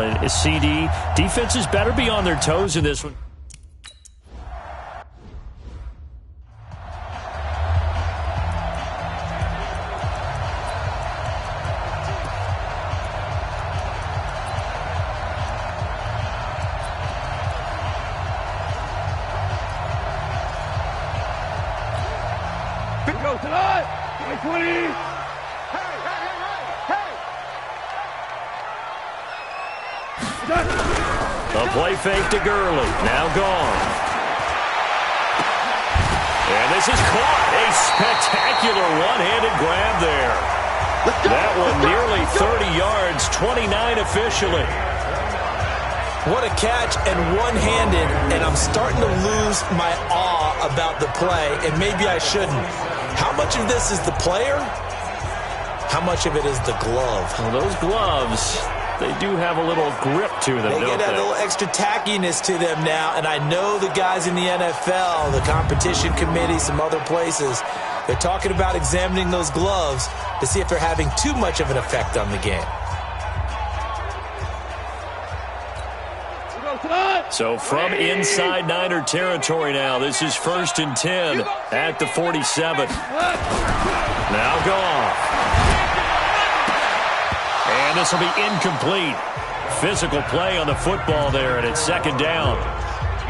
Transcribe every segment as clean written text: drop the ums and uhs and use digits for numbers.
And CD, defenses better be on their toes in this one. Go tonight! 2020! Hey, A play fake to Gurley. Now gone. And this is caught. A spectacular one-handed grab there. That one nearly 30 yards, 29 officially. What a catch, and one-handed, and I'm starting to lose my awe about the play, and maybe I shouldn't. How much of this is the player? How much of it is the glove? Well, those gloves, they do have a little grip to them, They don't get a they? little extra tackiness to them now, and I know the guys in the NFL, the competition committee, some other places, they're talking about examining those gloves to see if they're having too much of an effect on the game. So from inside Niner territory now, this is 1st and 10 at the 47. Now Goff. And this will be incomplete. Physical play on the football there, and it's 2nd down.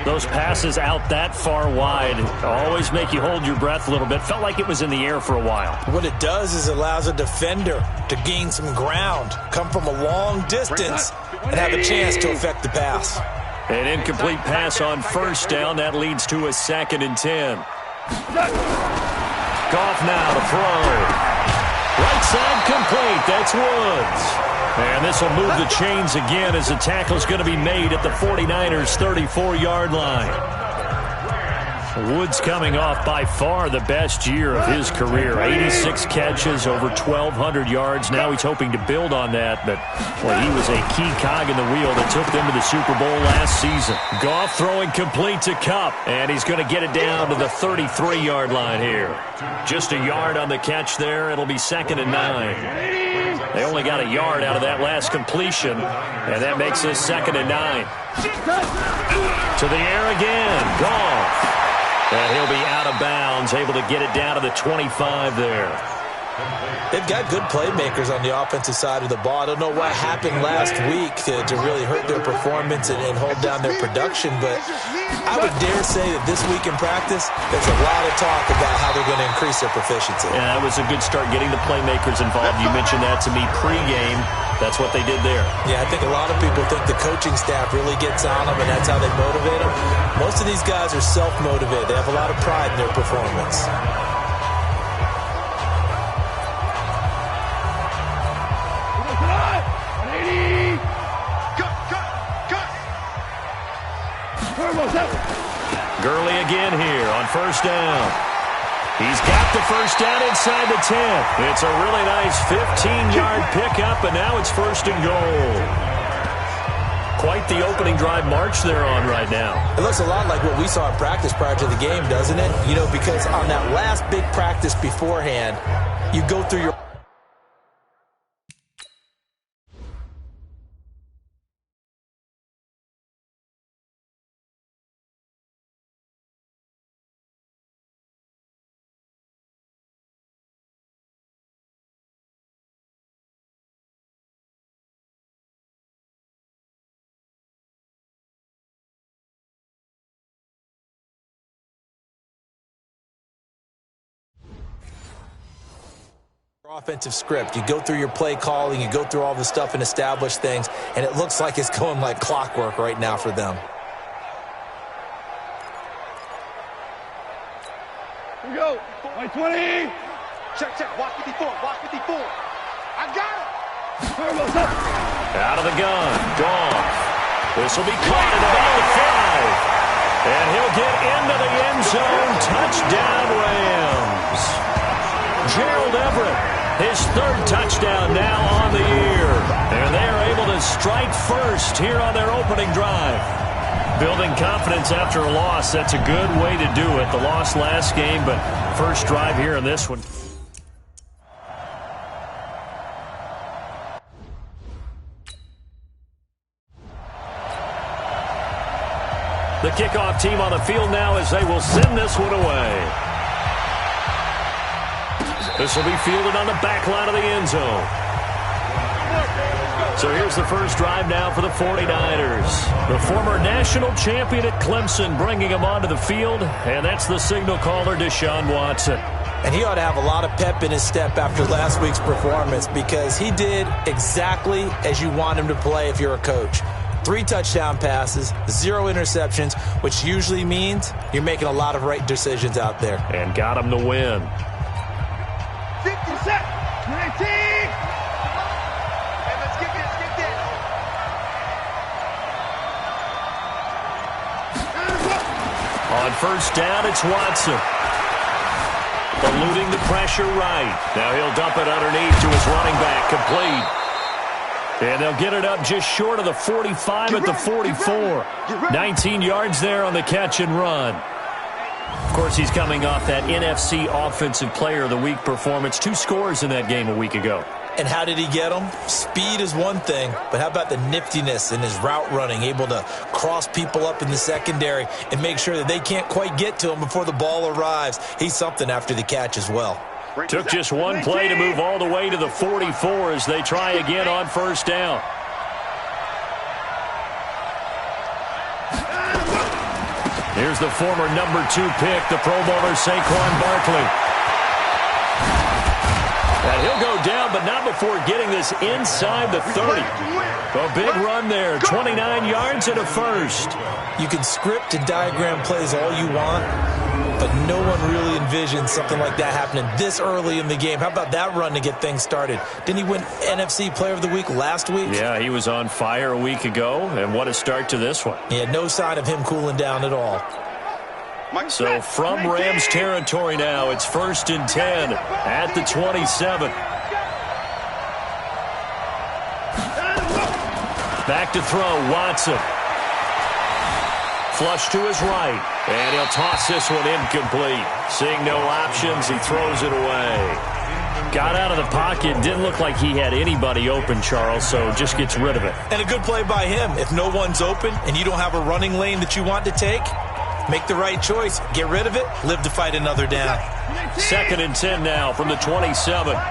Those passes out that far wide always make you hold your breath a little bit. Felt like it was in the air for a while. What it does is it allows a defender to gain some ground, come from a long distance, and have a chance to affect the pass. An incomplete pass on 1st down. That leads to a 2nd and 10. Goff now to throw. Right side complete. That's Woods. And this will move the chains again as the tackle's going to be made at the 49ers' 34-yard line. Woods coming off by far the best year of his career. 86 catches, over 1,200 yards. Now he's hoping to build on that, but well, he was a key cog in the wheel that took them to the Super Bowl last season. Goff throwing complete to Kupp, and he's going to get it down to the 33-yard line here. Just a yard on the catch there. It'll be 2nd and 9. They only got a yard out of that last completion, and that makes this 2nd and 9. To the air again. Goff. And he'll be out of bounds, able to get it down to the 25 there. They've got good playmakers on the offensive side of the ball. I don't know what happened last week to really hurt their performance and hold down their production, but I would dare say that this week in practice, there's a lot of talk about how they're going to increase their proficiency. Yeah, that was a good start getting the playmakers involved. You mentioned that to me pregame. That's what they did there. Yeah, I think a lot of people think the coaching staff really gets on them, and that's how they motivate them. Most of these guys are self-motivated. They have a lot of pride in their performance. Gurley again here on 1st down. He's got the 1st down inside the 10. It's a really nice 15-yard pickup, and now it's 1st and goal. Quite the opening drive march they're on right now. It looks a lot like what we saw in practice prior to the game, doesn't it? You know, because on that last big practice beforehand, you go through your offensive script. You go through your play calling, you go through all the stuff and establish things, and it looks like it's going like clockwork right now for them. Here we go. 20. Check. Watch 54. I got it. Out of the gun. Goff. This will be caught at about the 5. And he'll get into the end zone. Touchdown, Rams. Gerald Everett. His 3rd touchdown now on the year. And they are able to strike first here on their opening drive. Building confidence after a loss, that's a good way to do it. The loss last game, but first drive here in this one. The kickoff team on the field now as they will send this one away. This will be fielded on the back line of the end zone. So here's the first drive now for the 49ers. The former national champion at Clemson bringing him onto the field, and that's the signal caller, Deshaun Watson. And he ought to have a lot of pep in his step after last week's performance because he did exactly as you want him to play if you're a coach. 3 touchdown passes, 0 interceptions, which usually means you're making a lot of right decisions out there. And got him the win. 50 set, 19. Hey, let's get this, get this. On first down, it's Watson. Eluding the pressure right. Now he'll dump it underneath to his running back, complete. And they'll get it up just short of the 45 at the 44. 19 yards there on the catch and run. Of course, he's coming off that NFC Offensive Player of the Week performance. 2 scores in that game a week ago. And how did he get them? Speed is one thing, but how about the niftiness in his route running, able to cross people up in the secondary and make sure that they can't quite get to him before the ball arrives. He's something after the catch as well. Took just one play to move all the way to the 44 as they try again on first down. Here's the former number 2 pick, the Pro Bowler Saquon Barkley. And he'll go down, but not before getting this inside the 30. A big run there, 29 yards and a first. You can script and diagram plays all you want, but no one really envisions something like that happening this early in the game. How about that run to get things started? Didn't he win NFC Player of the Week last week? Yeah, he was on fire a week ago, and what a start to this one. Yeah, no sign of him cooling down at all. So from Rams territory now, it's 1st and 10 at the 27. Back to throw, Watson. Flush to his right, and he'll toss this one incomplete. Seeing no options, he throws it away. Got out of the pocket, didn't look like he had anybody open, Charles, so just gets rid of it. And a good play by him. If no one's open and you don't have a running lane that you want to take, make the right choice. Get rid of it. Live to fight another down. 2nd and 10 now from the 27. Watch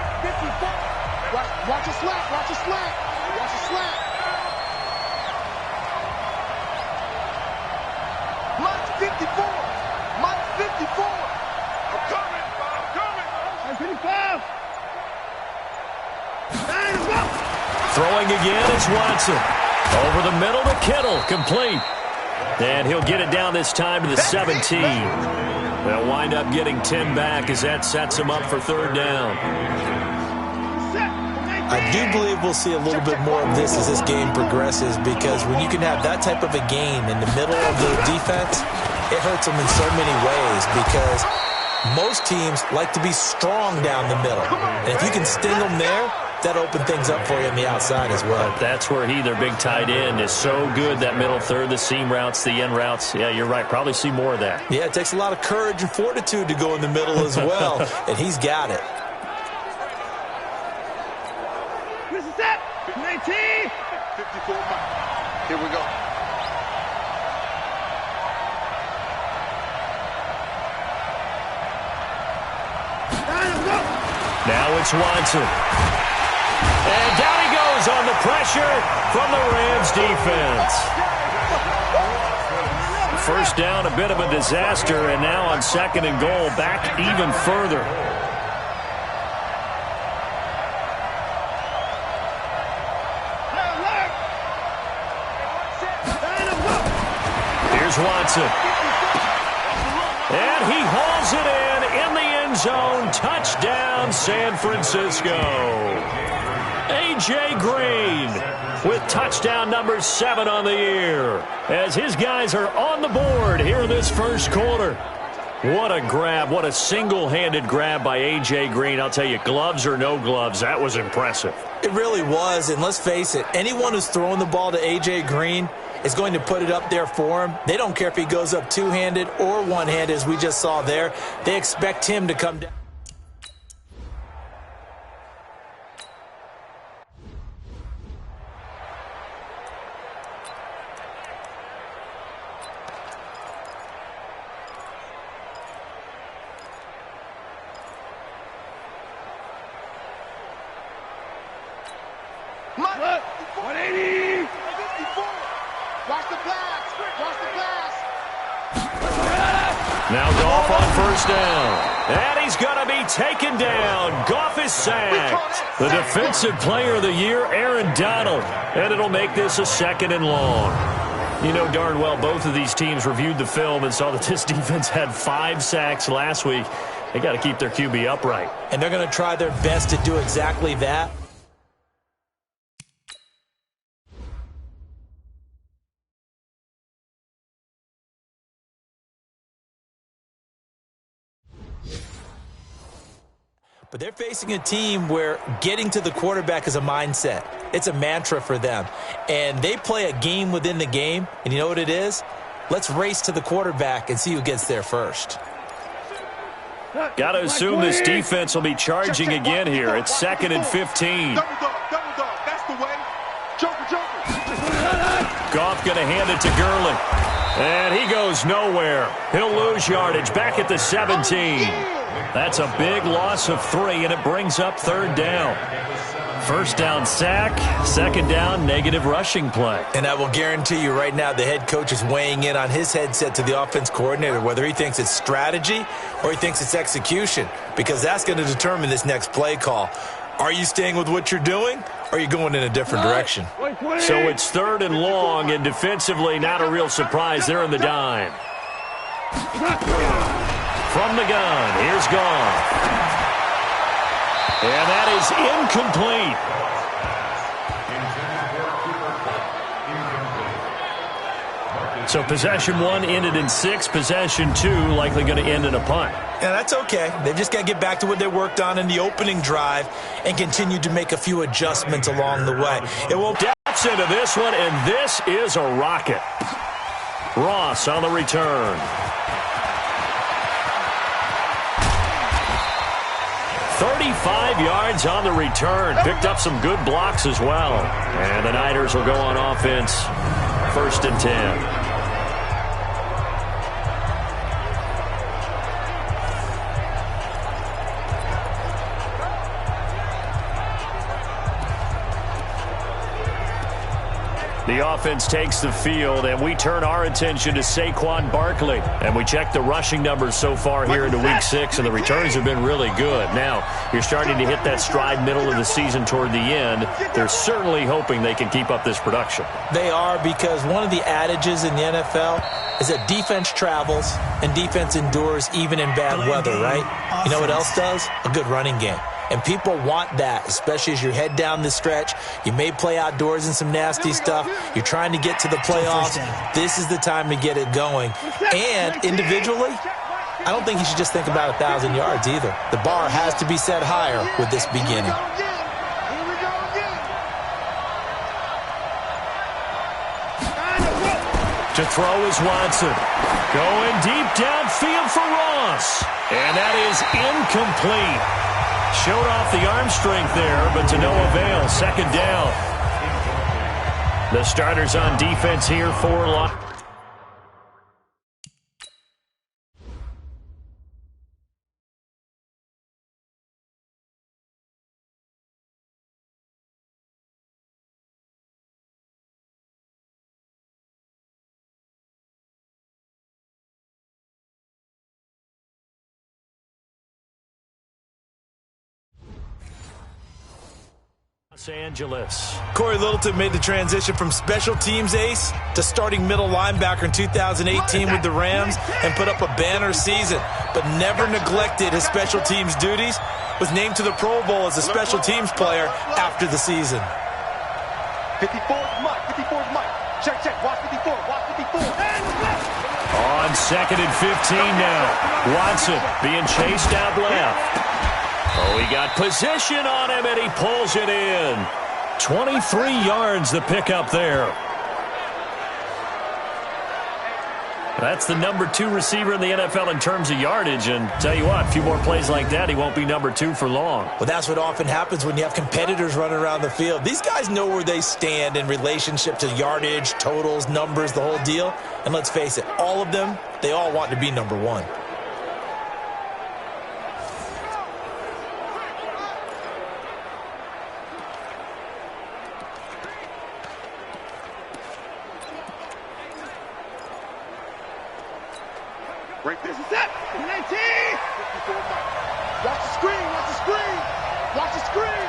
a slap, watch a slap, watch a slap. Mike 54, Mike 54. I'm coming, I'm coming. 55. Throwing again, it's Watson. Over the middle to Kittle, complete. And he'll get it down this time to the 17. They'll wind up getting 10 back as that sets him up for 3rd down. I do believe we'll see a little bit more of this as this game progresses because when you can have that type of a gain in the middle of the defense, it hurts them in so many ways because most teams like to be strong down the middle. And if you can sting them there, that open things up for you on the outside as well. But that's where their big tight end, is so good, that middle third, the seam routes, the end routes. Yeah, you're right. Probably see more of that. Yeah, it takes a lot of courage and fortitude to go in the middle as well, and he's got it. This is it. 19. 54 Mike. Here we go. Now it's Watson. And down he goes on the pressure from the Rams defense. First down, a bit of a disaster, and now on 2nd and goal, back even further. Here's Watson. And he hauls it in the end zone. Touchdown, San Francisco. A.J. Green with touchdown number 7 on the year as his guys are on the board here in this first quarter. What a grab. What a single-handed grab by A.J. Green. I'll tell you, gloves or no gloves, that was impressive. It really was, and let's face it, anyone who's throwing the ball to A.J. Green is going to put it up there for him. They don't care if he goes up two-handed or one-handed, as we just saw there. They expect him to come down. Now Goff on first down. And he's going to be taken down. Goff is sacked. The defensive player of the year, Aaron Donald. And it'll make this a 2nd and long. You know darn well both of these teams reviewed the film and saw that this defense had 5 sacks last week. They got to keep their QB upright. And they're going to try their best to do exactly that. But they're facing a team where getting to the quarterback is a mindset. It's a mantra for them. And they play a game within the game. And you know what it is? Let's race to the quarterback and see who gets there first. Got to assume this defense will be charging again here. It's 2nd and 15. Double dog. That's the way. Joker. Goff going to hand it to Gurley. And he goes nowhere. He'll lose yardage back at the 17. That's a big loss of 3, and it brings up 3rd down. 1st down sack, 2nd down negative rushing play. And I will guarantee you right now the head coach is weighing in on his headset to the offense coordinator, whether he thinks it's strategy or he thinks it's execution, because that's going to determine this next play call. Are you staying with what you're doing, or are you going in a different direction? So it's 3rd and long, and defensively not a real surprise. They're in the dime. From the gun, here's Goff. And that is incomplete. So possession 1 ended in 6. Possession 2 likely going to end in a punt. Yeah, that's okay. They've just got to get back to what they worked on in the opening drive and continue to make a few adjustments along the way. It will Depths into this one, and this is a rocket. Ross on the return. 35 yards on the return. Picked up some good blocks as well. And the Niners will go on offense. 1st and 10. The offense takes the field, and we turn our attention to Saquon Barkley. And we check the rushing numbers so far here into Week 6, and the returns have been really good. Now, you're starting to hit that stride middle of the season toward the end. They're certainly hoping they can keep up this production. They are, because one of the adages in the NFL is that defense travels and defense endures even in bad weather, right? You know what else does? A good running game. And people want that, especially as you head down the stretch. You may play outdoors in some nasty stuff. You're trying to get to the playoffs. This is the time to get it going. And individually, I don't think you should just think about 1,000 yards either. The bar has to be set higher with this beginning. To throw is Watson. Going deep downfield for Ross. And that is incomplete. Showed off the arm strength there, but to no avail. 2nd down. The starters on defense here for Locke. Los Angeles. Corey Littleton made the transition from special teams ace to starting middle linebacker in 2018 with the Rams and put up a banner season, but never neglected his special teams duties. Was named to the Pro Bowl as a special teams player after the season. 54's Mike. Check. Watch 54. On 2nd and 15 now. Watson being chased out left. Oh, he got position on him, and he pulls it in. 23 yards the pickup there. That's the number 2 receiver in the NFL in terms of yardage. And tell you what, a few more plays like that, he won't be number 2 for long. Well, that's what often happens when you have competitors running around the field. These guys know where they stand in relationship to yardage, totals, numbers, the whole deal. And let's face it, all of them, they all want to be number 1. Break this. Set. 19. 54 Mike. Watch the screen. Watch the screen. Watch the screen.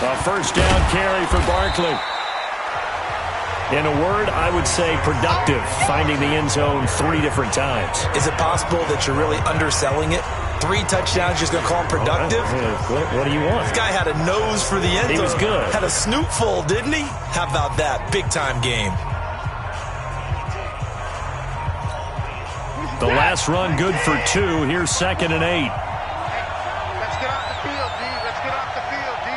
A first down carry for Barkley. In a word, I would say productive, finding the end zone 3 different times. Is it possible that you're really underselling it? 3 touchdowns, just going to call him productive? What do you want? This guy had a nose for the end zone. He was good. Had a snootful, didn't he? How about that? Big-time game. The last run good for 2. Here's 2nd and 8. Let's get off the field, D. Let's get off the field, D.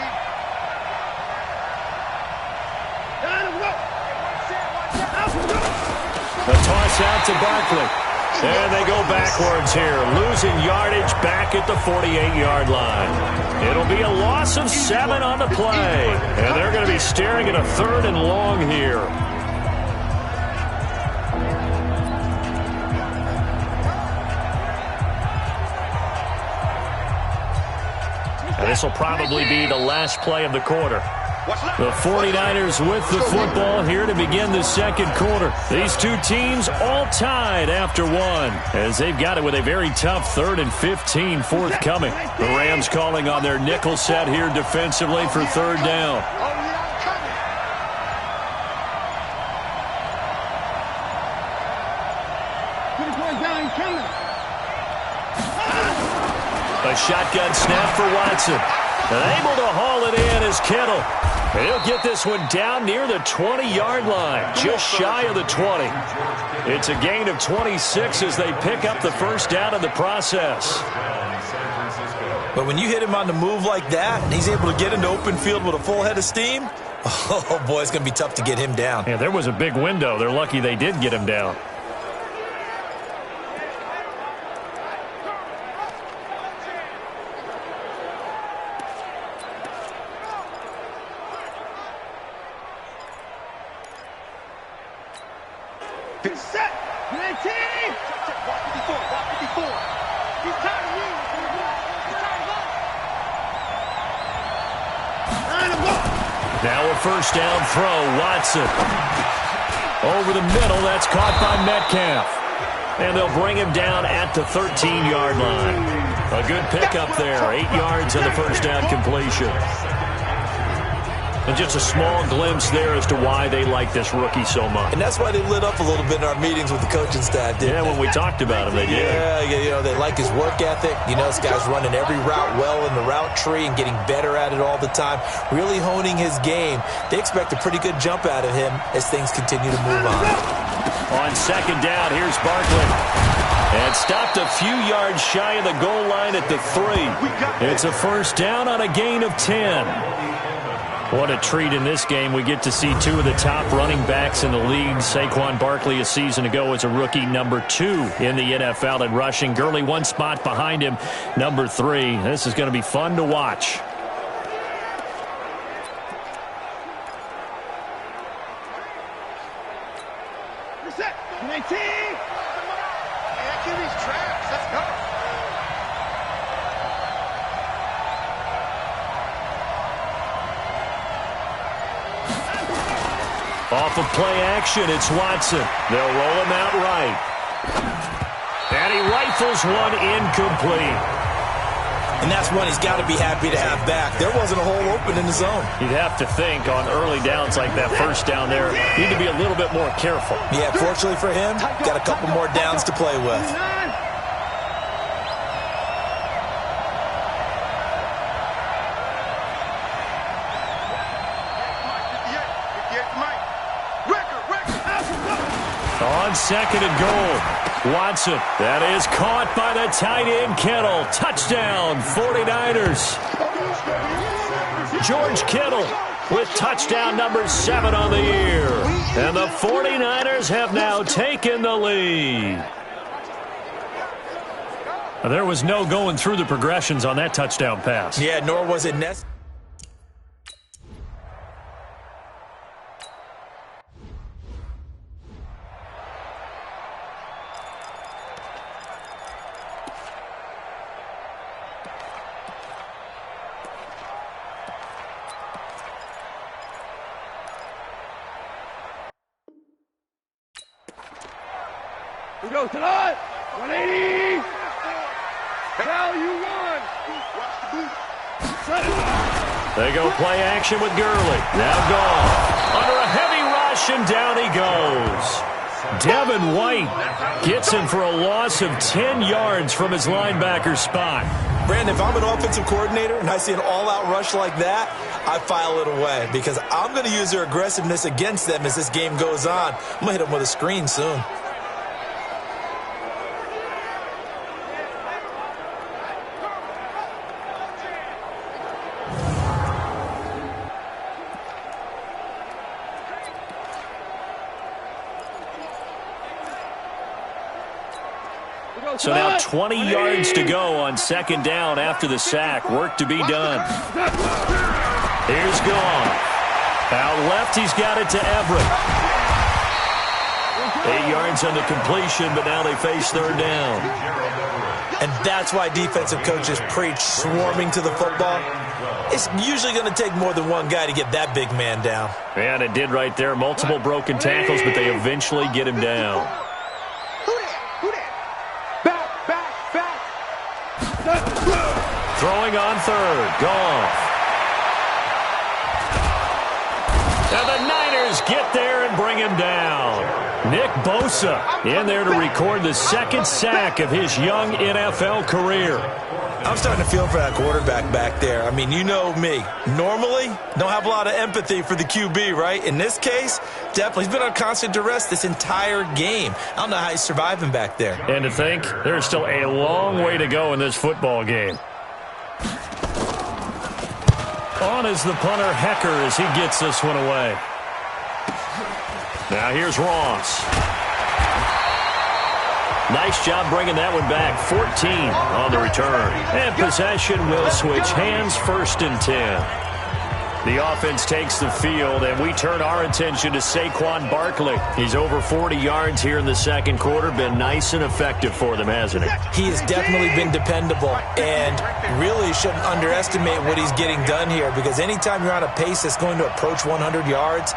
The toss out to Barkley. And they go backwards here, losing yardage back at the 48-yard line. It'll be a loss of 7 on the play. And they're going to be staring at a 3rd and long here. And this will probably be the last play of the quarter. The 49ers with the football here to begin the 2nd quarter. These 2 teams all tied after 1 as they've got it with a very tough 3rd and 15 forthcoming. The Rams calling on their nickel set here defensively for 3rd down. A shotgun snap for Watson. And able to haul it in is Kittle. He'll get this one down near the 20-yard line, just shy of the 20. It's a gain of 26 as they pick up the first down in the process. But when you hit him on the move like that, and he's able to get into open field with a full head of steam, oh, boy, it's going to be tough to get him down. Yeah, there was a big window. They're lucky they did get him down. Set. 19. Walk 54. Walk 54. He's tired of you. He's tired of you. Now a first down throw. Watson. Over the middle. That's caught by Metcalf. And they'll bring him down at the 13-yard line. A good pickup there. 8 yards on the first down completion. And just a small glimpse there as to why they like this rookie so much. And that's why they lit up a little bit in our meetings with the coaching staff, didn't they? When we talked about him, they did. Yeah, they like his work ethic. This guy's running every route well in the route tree and getting better at it all the time, really honing his game. They expect a pretty good jump out of him as things continue to move on. On 2nd down, here's Barkley. And stopped a few yards shy of the goal line at the 3. It's a first down on a gain of 10. What a treat in this game. We get to see 2 of the top running backs in the league. Saquon Barkley a season ago was a rookie number 2 in the NFL in rushing. Gurley 1 spot behind him, number 3. This is going to be fun to watch. Reset. 19. These traps. Let's go. Off of play action, it's Watson. They'll roll him out right. And he rifles one incomplete. And that's one he's got to be happy to have back. There wasn't a hole open in the zone. You'd have to think on early downs like that first down there, need to be a little bit more careful. Yeah, fortunately for him, got a couple more downs to play with. On 2nd and goal, Watson. That is caught by the tight end Kittle. Touchdown, 49ers. George Kittle with touchdown number 7 on the year. And the 49ers have now taken the lead. There was no going through the progressions on that touchdown pass. Yeah, nor was it necessary. We go to the 180. Now you won. They go play action with Gurley. Now gone. Under a heavy rush, and down he goes. Devin White gets him for a loss of 10 yards from his linebacker spot. Brandon, if I'm an offensive coordinator and I see an all-out rush like that, I file it away because I'm going to use their aggressiveness against them as this game goes on. I'm going to hit them with a screen soon. So now 20 yards to go on second down after the sack. Work to be done. Here's Goff. Out left, he's got it to Everett. 8 yards on the completion, but now they face third down. And that's why defensive coaches preach swarming to the football. It's usually going to take more than one guy to get that big man down. And it did right there. Multiple broken tackles, but they eventually get him down. Throwing on third. Goff. And the Niners get there and bring him down. Nick Bosa in there to record the second sack of his young NFL career. I'm starting to feel for that quarterback back there. I mean, you know me. Normally, don't have a lot of empathy for the QB, right? In this case, definitely. He's been on constant duress this entire game. I don't know how he's surviving back there. And to think, there's still a long way to go in this football game. On is the punter, Hecker, as he gets this one away. Now here's Ross. Nice job bringing that one back. 14 on the return. And possession will switch hands, 1st and 10. The offense takes the field, and we turn our attention to Saquon Barkley. He's over 40 yards here in the second quarter. Been nice and effective for them, hasn't he? He has definitely been dependable, and really shouldn't underestimate what he's getting done here, because anytime you're on a pace that's going to approach 100 yards,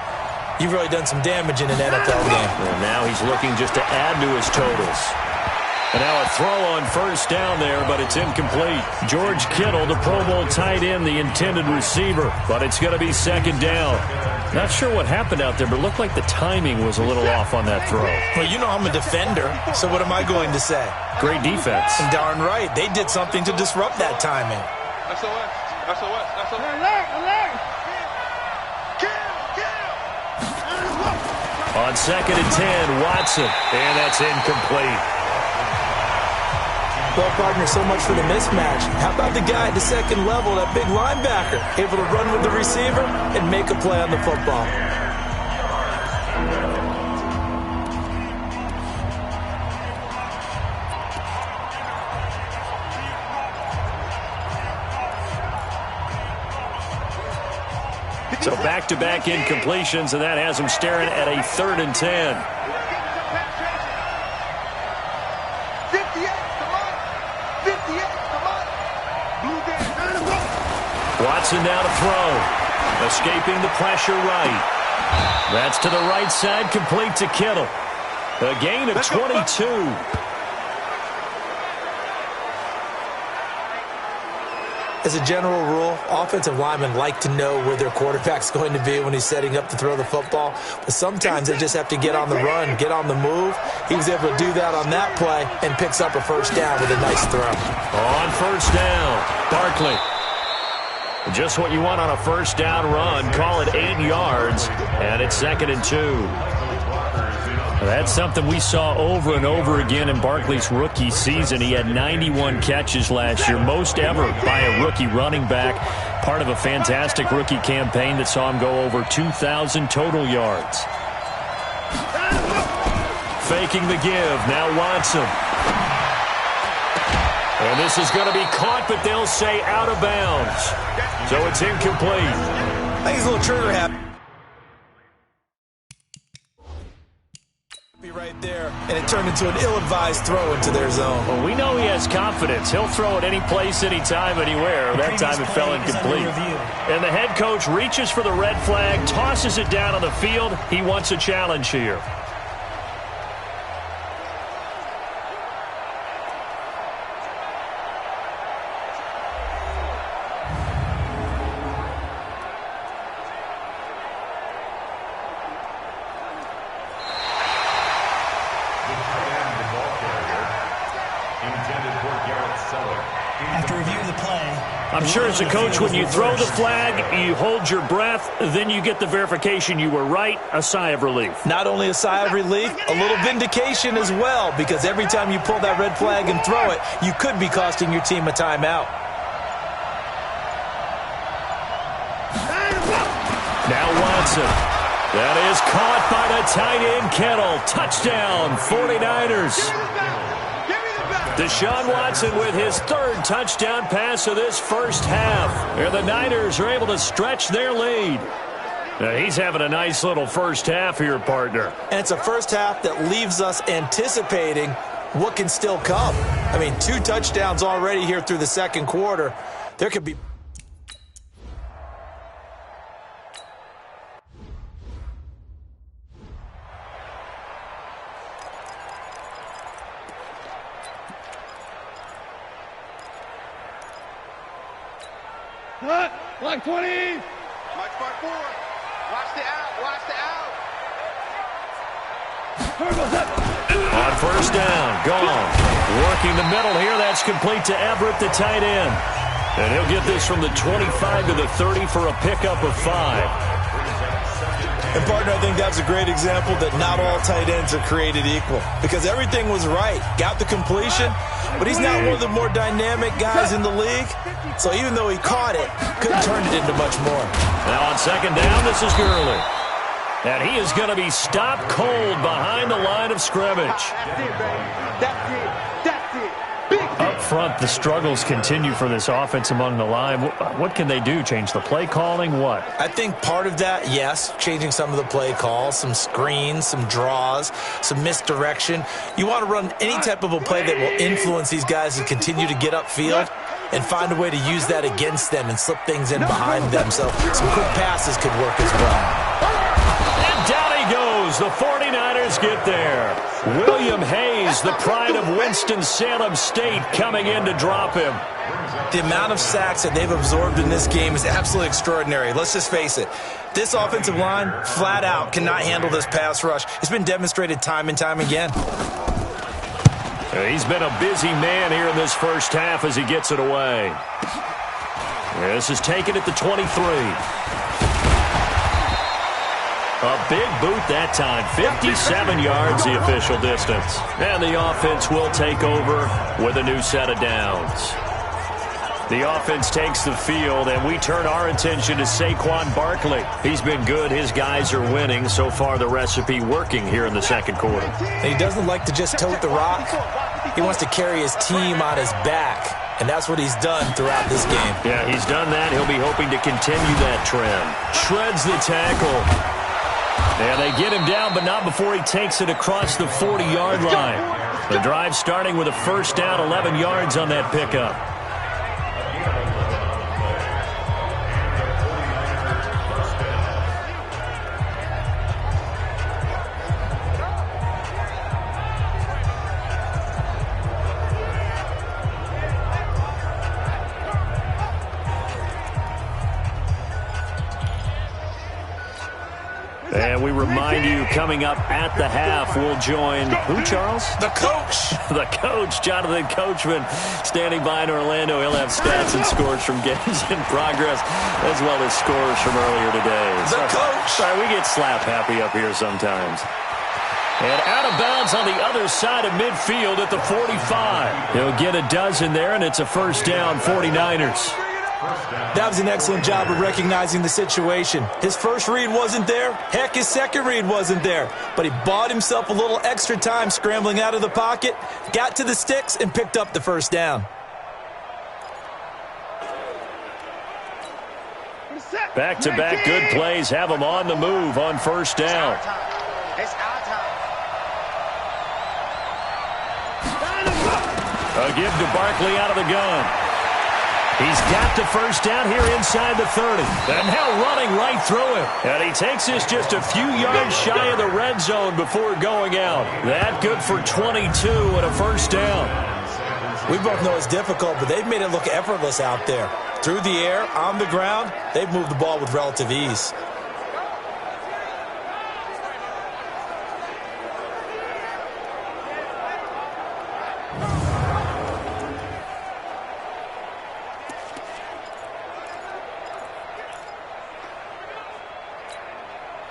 you've really done some damage in an NFL game. And now he's looking just to add to his totals. And now a throw on first down there, but it's incomplete. George Kittle, the Pro Bowl tight end, the intended receiver, but it's going to be second down. Not sure what happened out there, but it looked like the timing was a little off on that throw. Well, you know I'm a defender, so what am I going to say? Great defense. And darn right, they did something to disrupt that timing. On second and 10, Watson, and that's incomplete. Well, partner, so much for the mismatch. How about the guy at the second level, that big linebacker, able to run with the receiver and make a play on the football? So back-to-back incompletions, and that has him staring at a 3rd and 10. Watson now to throw. Escaping the pressure right. That's to the right side, complete to Kittle. A gain of 22. As a general rule, offensive linemen like to know where their quarterback's going to be when he's setting up to throw the football. But sometimes they just have to get on the run, get on the move. He was able to do that on that play and picks up a first down with a nice throw. On first down, Barkley. Just what you want on a first down run. Call it 8 yards, and it's 2nd and 2. That's something we saw over and over again in Barkley's rookie season. He had 91 catches last year, most ever by a rookie running back. Part of a fantastic rookie campaign that saw him go over 2,000 total yards. Faking the give. Now Watson. And this is going to be caught, but they'll say out of bounds. So it's incomplete. I think he's a little trigger happy right there, and it turned into an ill-advised throw into their zone. Well, we know he has confidence. He'll throw it any place, anytime, anywhere. That time it fell incomplete. And the head coach reaches for the red flag, tosses it down on the field. He wants a challenge here. I'm sure as a coach, when you throw the flag, you hold your breath, then you get the verification you were right, a sigh of relief. Not only a sigh of relief, a little vindication as well, because every time you pull that red flag and throw it, you could be costing your team a timeout. Now Watson. That is caught by the tight end, Kittle. Touchdown, 49ers. Deshaun Watson with his third touchdown pass of this first half. And the Niners are able to stretch their lead. Now, he's having a nice little first half here, partner. And it's a first half that leaves us anticipating what can still come. I mean, 2 touchdowns already here through the second quarter. There could be... Like 20. March part 4. Watch the out. Watch the out. On first down, gone. Working the middle here. That's complete to Everett, the tight end. And he'll get this from the 25 to the 30 for a pickup of 5. And, partner, I think that's a great example that not all tight ends are created equal, because everything was right. Got the completion, but he's not one of the more dynamic guys in the league. So even though he caught it, couldn't turn it into much more. Now on second down, this is Gurley. And he is going to be stopped cold behind the line of scrimmage. That's it, baby. That's it. That's it. Big Up front, the struggles continue for this offense among the line. What can they do? Change the play calling? What? I think part of that, yes, changing some of the play calls, some screens, some draws, some misdirection. You want to run any type of a play that will influence these guys to continue to get upfield and find a way to use that against them and slip things in behind them. So some quick passes could work as well. And down he goes. The 49ers get there. William Hayes, the pride of Winston-Salem State, coming in to drop him. The amount of sacks that they've absorbed in this game is absolutely extraordinary. Let's just face it. This offensive line, flat out, cannot handle this pass rush. It's been demonstrated time and time again. He's been a busy man here in this first half as he gets it away. This is taken at the 23. A big boot that time. 57 yards the official distance. And the offense will take over with a new set of downs. The offense takes the field, and we turn our attention to Saquon Barkley. He's been good. His guys are winning. So far, the recipe working here in the second quarter. And he doesn't like to just tote the rock. He wants to carry his team on his back, and that's what he's done throughout this game. Yeah, he's done that. He'll be hoping to continue that trend. Shreds the tackle. And they get him down, but not before he takes it across the 40-yard line. The drive starting with a first down, 11 yards on that pickup. And we remind you, coming up at the half, we'll join who, Charles? The coach. The coach, Jonathan Coachman, standing by in Orlando. He'll have stats and scores from games in progress, as well as scores from earlier today. The coach. Sorry, we get slap happy up here sometimes. And out of bounds on the other side of midfield at the 45. He'll get a dozen there, and it's a first down, 49ers. That was an excellent job of recognizing the situation. His first read wasn't there. Heck, his second read wasn't there. But he bought himself a little extra time scrambling out of the pocket, got to the sticks, and picked up the first down. Back-to-back good plays have him on the move on first down. It's our time. A give to Barkley out of the gun. He's got the first down here inside the 30. And now running right through it. And he takes this just a few yards shy of the red zone before going out. That good for 22 and a first down. We both know it's difficult, but they've made it look effortless out there. Through the air, on the ground, they've moved the ball with relative ease.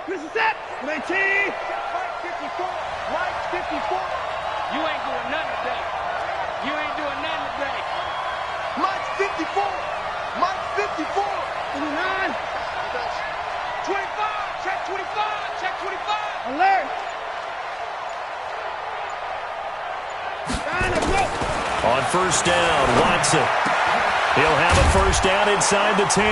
This is it. 19. Mike 54. Mike 54. You ain't doing nothing today. You ain't doing nothing today. Mike 54. Mike 54. 29. 25. Check 25. Check 25. Alert. Line up, go. On first down, Watson. He'll have a first down inside the 10.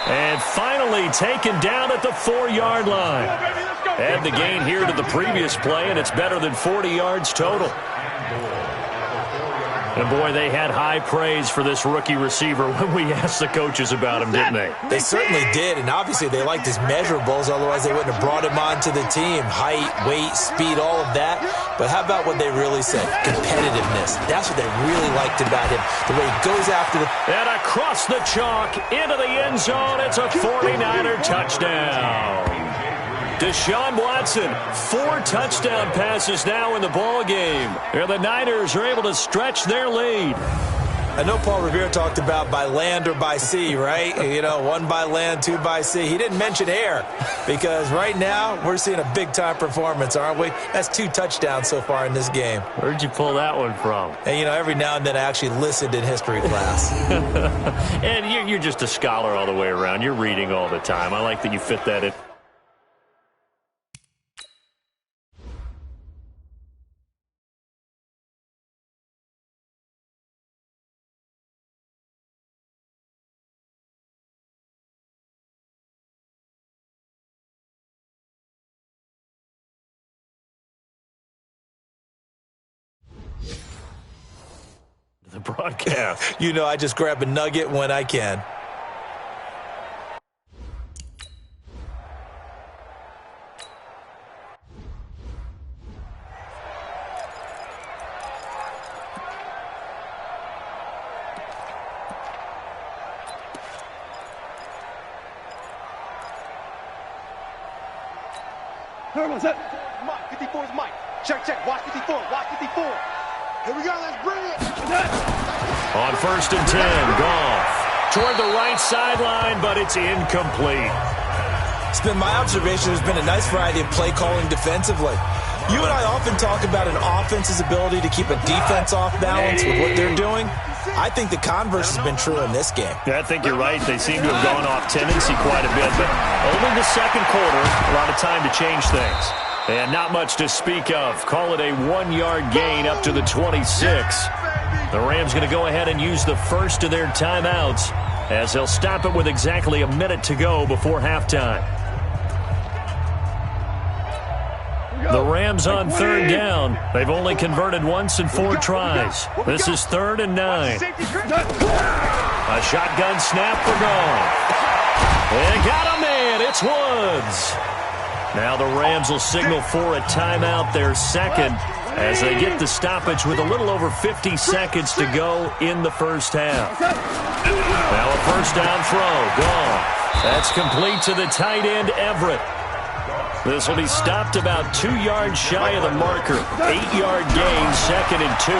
And finally taken down at the 4-yard line. Add the gain here to the previous play, and it's better than 40 yards total. And, boy, they had high praise for this rookie receiver when we asked the coaches about him, didn't they? They certainly did, and obviously they liked his measurables, otherwise they wouldn't have brought him onto the team. Height, weight, speed, all of that. But how about what they really said? Competitiveness. That's what they really liked about him. The way he goes after the... And across the chalk, into the end zone, it's a 49er touchdown. Deshaun Watson, 4 touchdown passes now in the ball game. And the Niners are able to stretch their lead. I know Paul Revere talked about by land or by sea, right? You know, 1 by land, 2 by sea. He didn't mention air because right now we're seeing a big-time performance, aren't we? That's 2 touchdowns so far in this game. Where'd you pull that one from? And, you know, every now and then I actually listened in history class. And you're just a scholar all the way around. You're reading all the time. I like that you fit that in. The broadcast. You know, I just grab a nugget when I can. What's up? Mike 54 is Mike. Check, check. Watch 54. Watch 54. Here we go. Let's bring it. On first and 10, Goff toward the right sideline, but it's incomplete. It's been my observation there's been a nice variety of play calling defensively. You and I often talk about an offense's ability to keep a defense off balance with what they're doing. I think the converse has been true in this game. Yeah, I think you're right. They seem to have gone off tendency quite a bit, but only the second quarter, a lot of time to change things. And not much to speak of. Call it a 1-yard gain up to the 26. The Rams going to go ahead and use the first of their timeouts as they'll stop it with exactly a minute to go before halftime. The Rams on third down. They've only converted once in 4 tries. This is 3rd and 9. A shotgun snap for Goff. And got a man. It's Woods. Now the Rams will signal for a timeout, their second, as they get the stoppage with a little over 50 seconds to go in the first half. Now a first down throw. Goff. That's complete to the tight end, Everett. This will be stopped about 2 yards shy of the marker. 8-yard gain, 2nd and 2.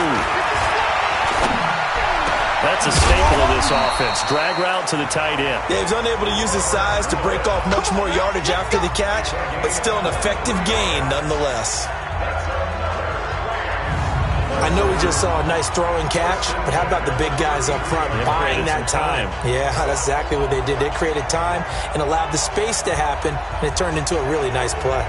That's a staple of this offense. Drag route to the tight end. Yeah, he's unable to use his size to break off much more yardage after the catch, but still an effective gain nonetheless. I know we just saw a nice throwing catch, but how about the big guys up front buying that time? Yeah, that's exactly what they did. They created time and allowed the space to happen, and it turned into a really nice play.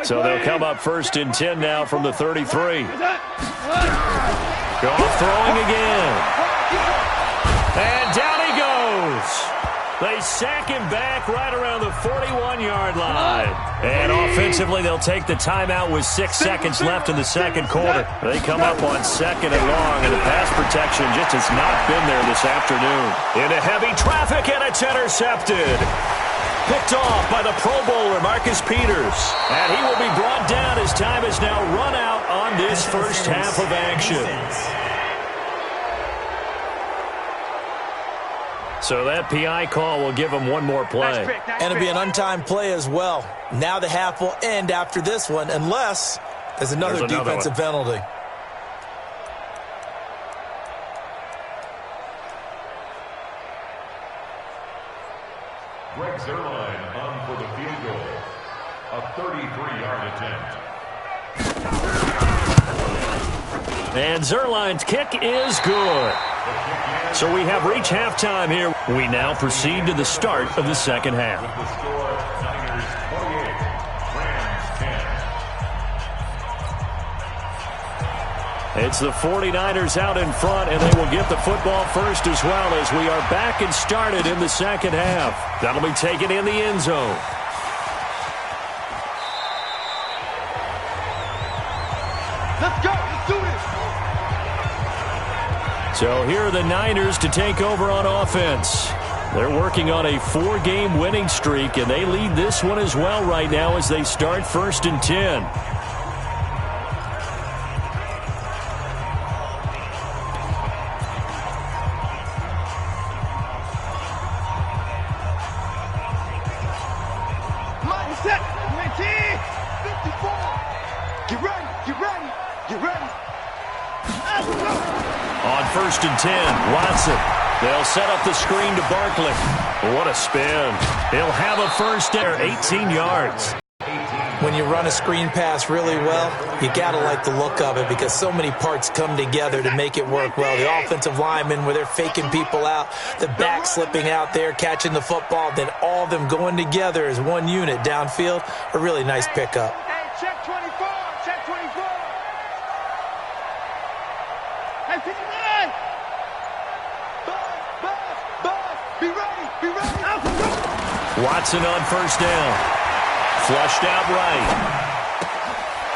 So they'll come up 1st and 10 now from the 33. Goff throwing again. And down he goes. They sack him back right around the 41-yard line. And offensively, they'll take the timeout with 6 seconds left in the second quarter. They come up on 2nd and long, and the pass protection just has not been there this afternoon. Into heavy traffic, and it's intercepted. Picked off by the Pro Bowler, Marcus Peters. And he will be brought down as time is now run out on this first half of action. So that PI call will give him one more play. And it'll be an untimed play as well. Now the half will end after this one, unless there's another defensive penalty. Greg Zerline on for the field goal. A 33-yard attempt. And Zerline's kick is good. So we have reached halftime here. We now proceed to the start of the second half. With the score, Niners 48, Rams 10. It's the 49ers out in front, and they will get the football first as well as we are back and started in the second half. That'll be taken in the end zone. Let's go. Let's do this. So here are the Niners to take over on offense. They're working on a 4-game winning streak, and they lead this one as well right now as they start 1st and 10. Mindset. 54. Get ready. Get ready. Get ready. Let's go. On 1st and 10, Watson. They'll set up the screen to Barkley. What a spin. He'll have a first down, 18 yards. When you run a screen pass really well, you got to like the look of it because so many parts come together to make it work well. The offensive linemen, where they're faking people out, the back slipping out there, catching the football, then all of them going together as one unit downfield. A really nice pickup. Hey, check 24. Check 24. Hey, 59. Buzz. Be ready. Be ready. Out. Watson on first down. Flushed out right.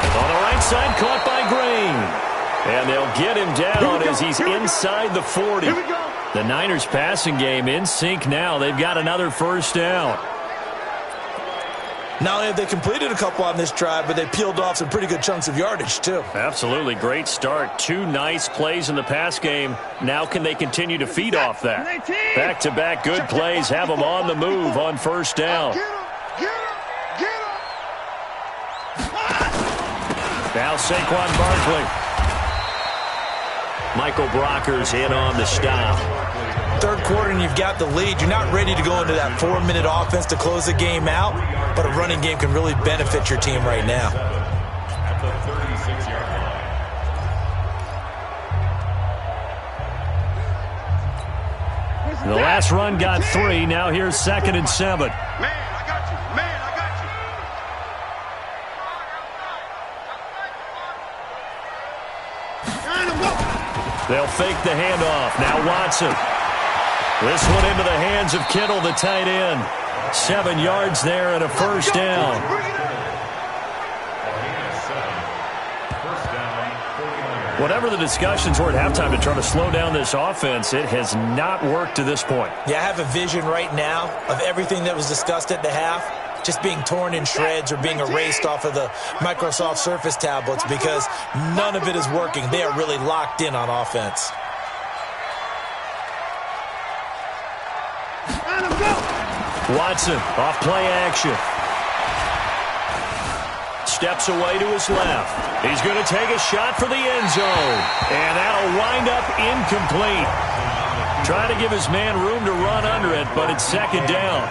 On the right side, caught by Green. And they'll get him down as he's inside the 40. Here we go. The Niners passing game in sync now. They've got another first down. Not only have they completed a couple on this drive, but they peeled off some pretty good chunks of yardage, too. Absolutely great start. 2 nice plays in the pass game. Now can they continue to feed off that? Back-to-back good plays have them on the move on first down. Get him. Now Saquon Barkley. Michael Brocker's in on the stop. Third quarter and you've got the lead. You're not ready to go into that 4-minute offense to close the game out, but a running game can really benefit your team right now. At the 36-yard line. The last run got 3. Now here's 2nd and 7. Man, I got you. They'll fake the handoff. Now Watson. This one into the hands of Kittle, the tight end. 7 yards there and a first down. Whatever the discussions were at halftime to try to slow down this offense, it has not worked to this point. Yeah, I have a vision right now of everything that was discussed at the half just being torn in shreds or being erased off of the Microsoft Surface tablets because none of it is working. They are really locked in on offense. Watson off play action. Steps away to his left. He's going to take a shot for the end zone. And that'll wind up incomplete. Trying to give his man room to run under it, but it's 2nd down.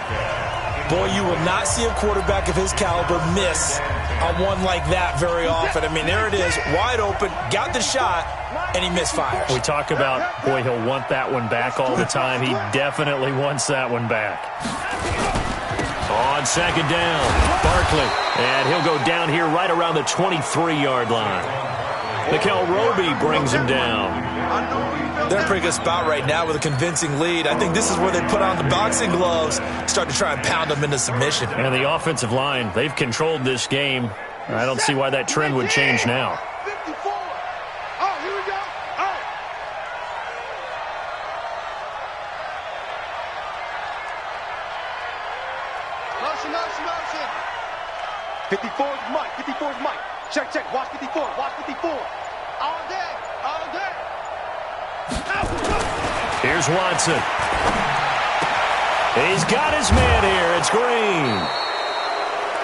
Boy, you will not see a quarterback of his caliber miss on one like that very often. I mean, there it is, wide open, got the shot, and he misfires. We talk about, boy, he'll want that one back all the time. He definitely wants that one back. On 2nd down, Barkley. And he'll go down here right around the 23-yard line. Mikel Roby brings him down. They're in a pretty good spot right now with a convincing lead. I think this is where they put on the boxing gloves, start to try and pound them into submission. And the offensive line, they've controlled this game. I don't see why that trend would change now. 54. Oh, here we go. Oh. Motion. 54 is Mike. 54 is Mike. Check. Watch 54. Watch 54. All day. Here's Watson. He's got his man here. It's Green.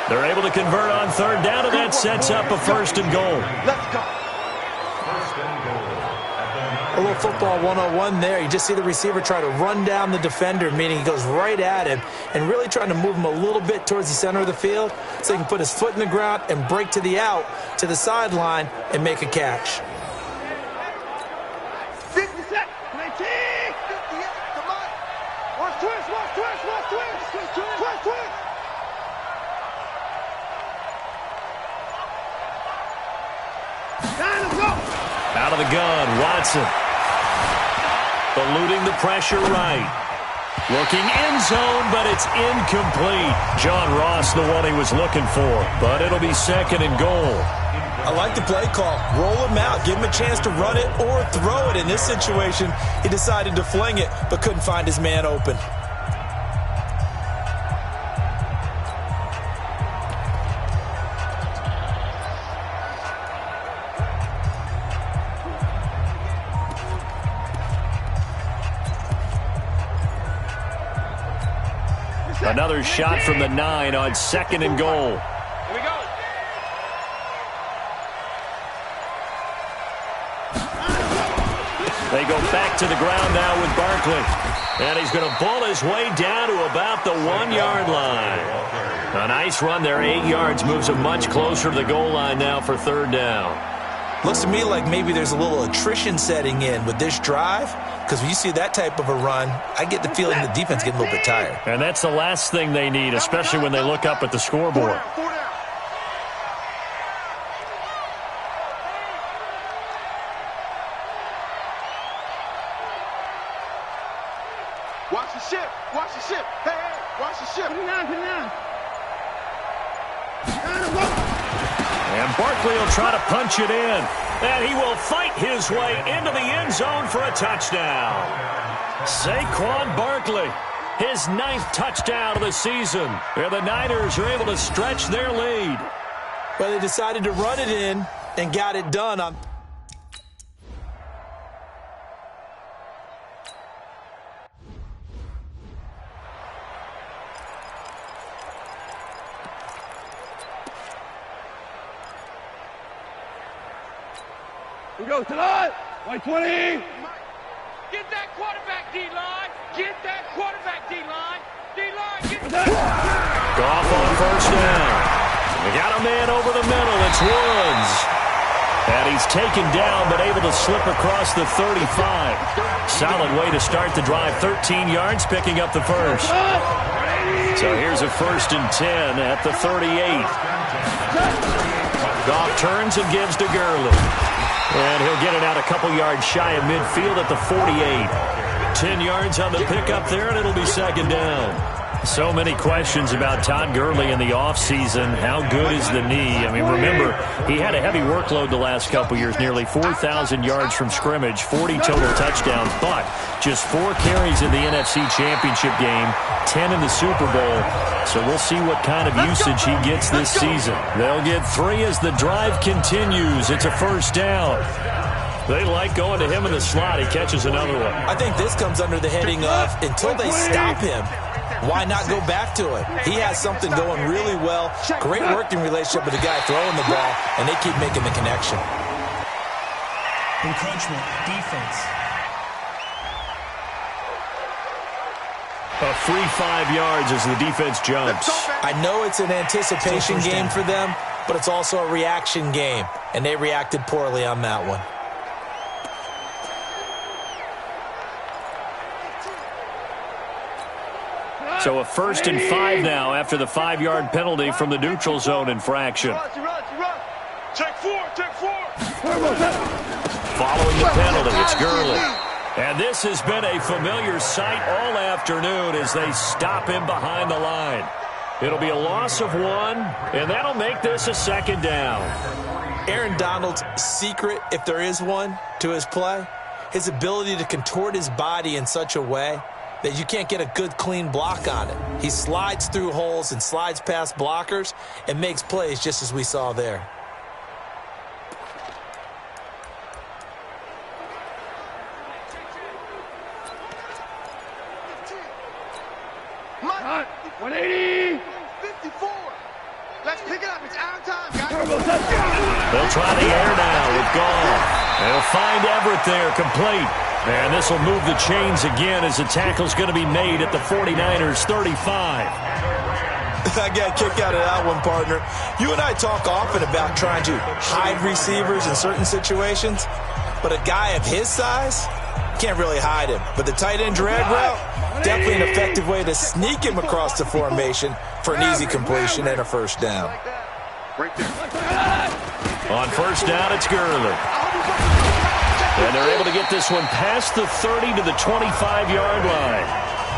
They're able to convert on 3rd down, and that sets up a 1st and goal. Let's go. 1st and goal at the A little football 101 there. You just see the receiver try to run down the defender, meaning he goes right at him and really trying to move him a little bit towards the center of the field so he can put his foot in the ground and break to the out, to the sideline, and make a catch. 50 seconds. 19. 58. Come on. Watch twist. Watch twist. Watch twist. Twist. Twist. Time to go. Out of the gun, Watson. Eluding the pressure right. Looking end zone, but it's incomplete. John Ross, the one he was looking for, but it'll be 2nd and goal. I like the play call. Roll him out. Give him a chance to run it or throw it. In this situation, he decided to fling it, but couldn't find his man open. Another shot from the 9 on 2nd and goal. Here we go. They go back to the ground now with Barkley. And he's going to ball his way down to about the 1-yard line. A nice run there, 8 yards, moves him much closer to the goal line now for 3rd down. Looks to me like maybe there's a little attrition setting in with this drive, because when you see that type of a run, I get the feeling the defense getting a little bit tired. And that's the last thing they need, especially when they look up at the scoreboard. Watch the ship. Watch the ship. Hey, hey. Watch the ship. Put it down. Put it down. Time to go. And Barkley will try to punch it in. And he will fight his way into the end zone for a touchdown. Saquon Barkley, his 9th touchdown of the season. And the Niners are able to stretch their lead. But they decided to run it in and got it done on... We go to the 120. Get that quarterback, D-line. Get that quarterback, D-line. D-line, get that. Goff on 1st down. They got a man over the middle. It's Woods. And he's taken down, but able to slip across the 35. Solid way to start the drive. 13 yards, picking up the first. So here's a 1st and 10 at the 38. Goff turns and gives to Gurley. And he'll get it out a couple yards shy of midfield at the 48. 10 yards on the pickup there, and it'll be 2nd down. So many questions about Todd Gurley in the offseason. How good is the knee? I mean, remember, he had a heavy workload the last couple years, nearly 4,000 yards from scrimmage, 40 total touchdowns, but just 4 carries in the NFC Championship game, 10 in the Super Bowl. So we'll see what kind of usage he gets this season. They'll get 3 as the drive continues. It's a 1st down. They like going to him in the slot. He catches another one. I think this comes under the heading of, until they stop him, why not go back to it? He has something going really well. Great working relationship with the guy throwing the ball, and they keep making the connection. Encroachment, defense. A free 5 yards as the defense jumps. I know it's an anticipation game for them, but it's also a reaction game, and they reacted poorly on that one. So a 1st and 5 now after the 5-yard penalty from the neutral zone infraction. Take 4. Take 4. Following the penalty, it's Gurley. And this has been a familiar sight all afternoon as they stop him behind the line. It'll be a loss of 1, and that'll make this a 2nd down. Aaron Donald's secret, if there is one, to his play, his ability to contort his body in such a way that you can't get a good, clean block on it. He slides through holes and slides past blockers and makes plays just as we saw there. Mike, 180. 54. Let's pick it up. It's our time, guys. They'll try the air now with Gall. They'll find Everett there, complete. And this will move the chains again as the tackle's going to be made at the 49ers 35. I got a kick out of that one, partner. You and I talk often about trying to hide receivers in certain situations, but a guy of his size, can't really hide him. But the tight end drag route, definitely an effective way to sneak him across the formation for an easy completion and a first down. On first down, it's Gurley. And they're able to get this one past the 30 to the 25-yard line.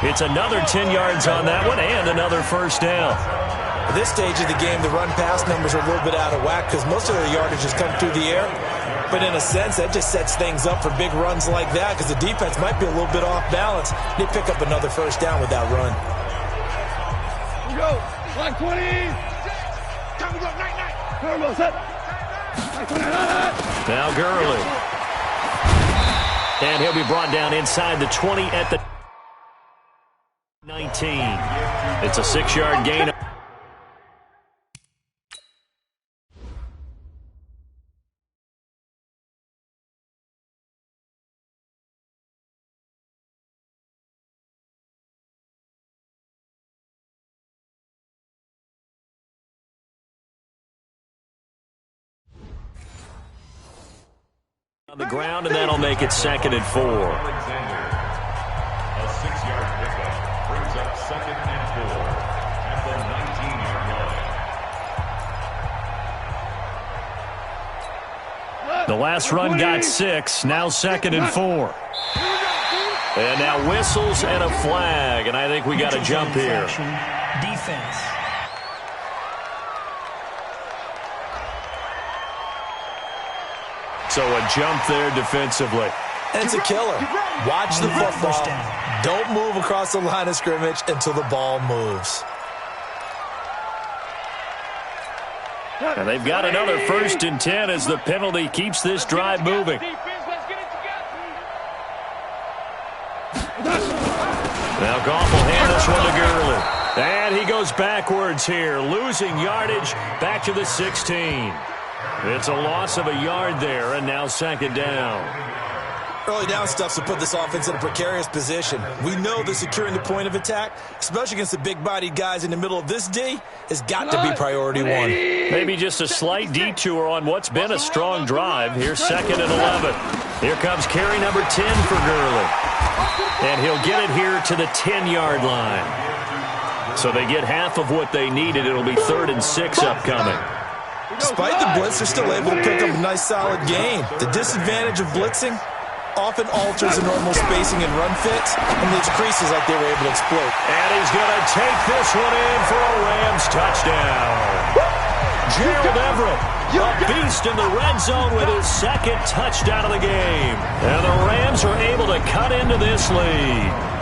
It's another 10 yards on that one and another first down. At this stage of the game, the run-pass numbers are a little bit out of whack because most of their yardage has come through the air. But in a sense, that just sets things up for big runs like that because the defense might be a little bit off balance. They pick up another first down with that run. Here we go. Line 20. Time to go. Night. Gurley, set. Now Gurley. And he'll be brought down inside the 20 at the 19. It's a 6-yard gain. On the ground, and that'll make it 2nd and 4. Alexander, a 6-yard pickup, brings up 2nd and 4 at the 19-yard line. The last run got 6, now 2nd and 4. And now whistles and a flag, and I think we got a jump here. Defense. So a jump there defensively. And it's a killer. Watch the football. Don't move across the line of scrimmage until the ball moves. And they've got another 1st and 10 as the penalty keeps this drive moving. Now Goff will hand this one to Gurley. And he goes backwards here, losing yardage back to the 16. It's a loss of a yard there, and now 2nd down. Early down stuff to put this offense in a precarious position. We know that securing the point of attack, especially against the big-bodied guys in the middle of this D, has got to be priority one. Maybe just a slight detour on what's been a strong drive. Here's 2nd and 11. Here comes carry number 10 for Gurley. And he'll get it here to the 10-yard line. So they get half of what they needed. It'll be 3rd and 6 upcoming. Despite the blitz, they're still able to pick up a nice, solid gain. The disadvantage of blitzing often alters the normal spacing and run fits and leaves creases like they were able to exploit. And he's going to take this one in for a Rams touchdown. Gerald Everett, a beast in the red zone with his 2nd touchdown of the game. And the Rams are able to cut into this lead.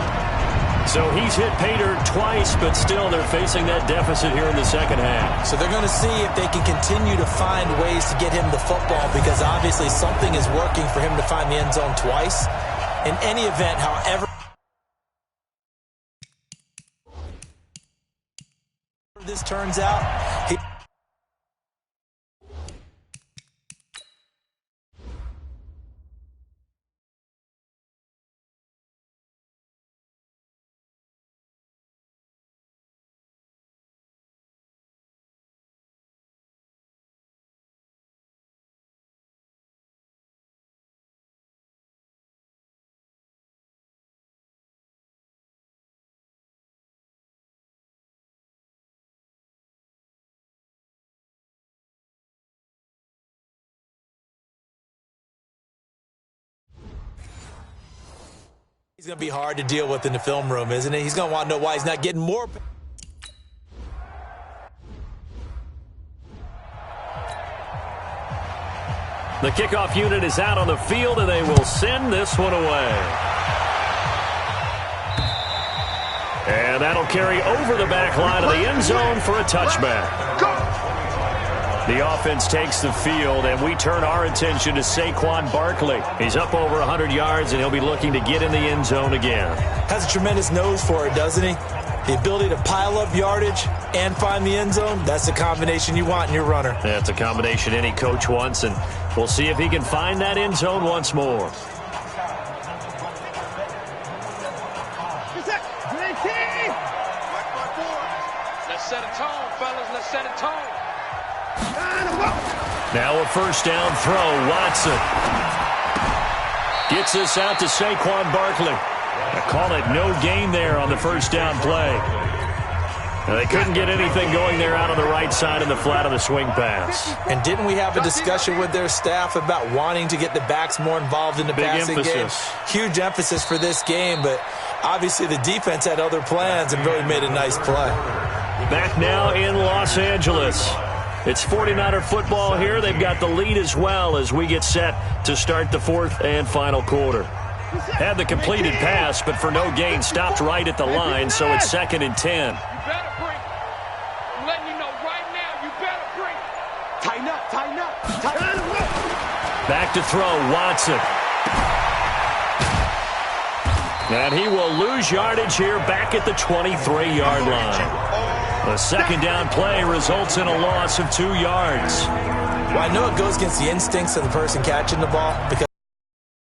So he's hit pay dirt twice, but still they're facing that deficit here in the 2nd half. So they're going to see if they can continue to find ways to get him the football because obviously something is working for him to find the end zone twice. In any event, however this turns out, he's going to be hard to deal with in the film room, isn't he? He's going to want to know why he's not getting more. The kickoff unit is out on the field, and they will send this one away. And that'll carry over the back line of the end zone for a touchback. The offense takes the field, and we turn our attention to Saquon Barkley. He's up over 100 yards, and he'll be looking to get in the end zone again. Has a tremendous nose for it, doesn't he? The ability to pile up yardage and find the end zone, that's the combination you want in your runner. That's a combination any coach wants, and we'll see if he can find that end zone once more. Let's set a tone, fellas. Let's set a tone. Now a first down throw. Watson gets this out to Saquon Barkley. I call it no gain there on the first down play. Now, they couldn't get anything going there out on the right side of the flat of the swing pass. And didn't we have a discussion with their staff about wanting to get the backs more involved in the passing game? Huge emphasis for this game, but obviously the defense had other plans and really made a nice play. Back now in Los Angeles. It's 49er football here. They've got the lead as well as we get set to start the fourth and final quarter. Had the completed pass, but for no gain, stopped right at the line, so it's 2nd and 10. You better bring. I'm letting you know right now, you better bring. Tighten up, tighten up, tighten up. Back to throw, Watson. And he will lose yardage here back at the 23-yard line. The second down play results in a loss of 2 yards. Well, I know it goes against the instincts of the person catching the ball because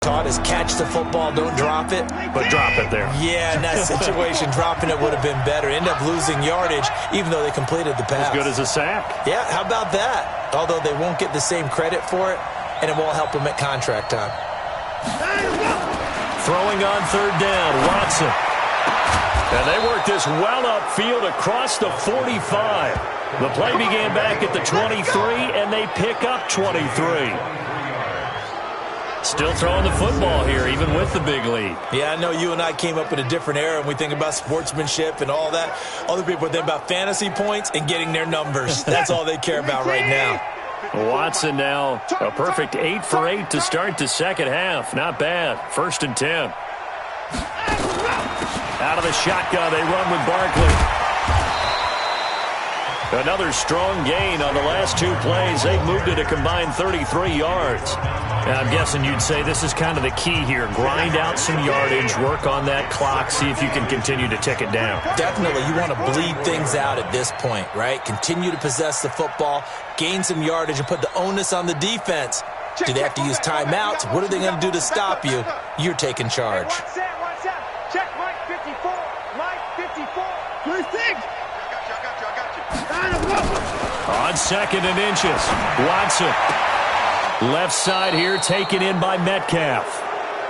taught is catch the football, don't drop it. But drop it there. Yeah, in that situation, dropping it would have been better. End up losing yardage, even though they completed the pass. As good as a sack. Yeah, how about that? Although they won't get the same credit for it, and it won't help them at contract time. Throwing on third down, Watson. And they work this well upfield across the 45. The play began back at the 23, and they pick up 23. Still throwing the football here, even with the big lead. Yeah, I know you and I came up in a different era, and we think about sportsmanship and all that. Other people think about fantasy points and getting their numbers. That's all they care about right now. Watson now a perfect 8 for 8 to start the second half. Not bad. 1st and 10. Out of the shotgun, they run with Barkley. Another strong gain on the last 2 plays. They've moved it a combined 33 yards. And I'm guessing you'd say this is kind of the key here. Grind out some yardage, work on that clock, see if you can continue to tick it down. Definitely. You want to bleed things out at this point, right? Continue to possess the football, gain some yardage, and put the onus on the defense. Do they have to use timeouts? What are they going to do to stop you? You're taking charge. Check Mike 54. Mike 54. 26. On 2nd and inches, Watson. Left side here taken in by Metcalf.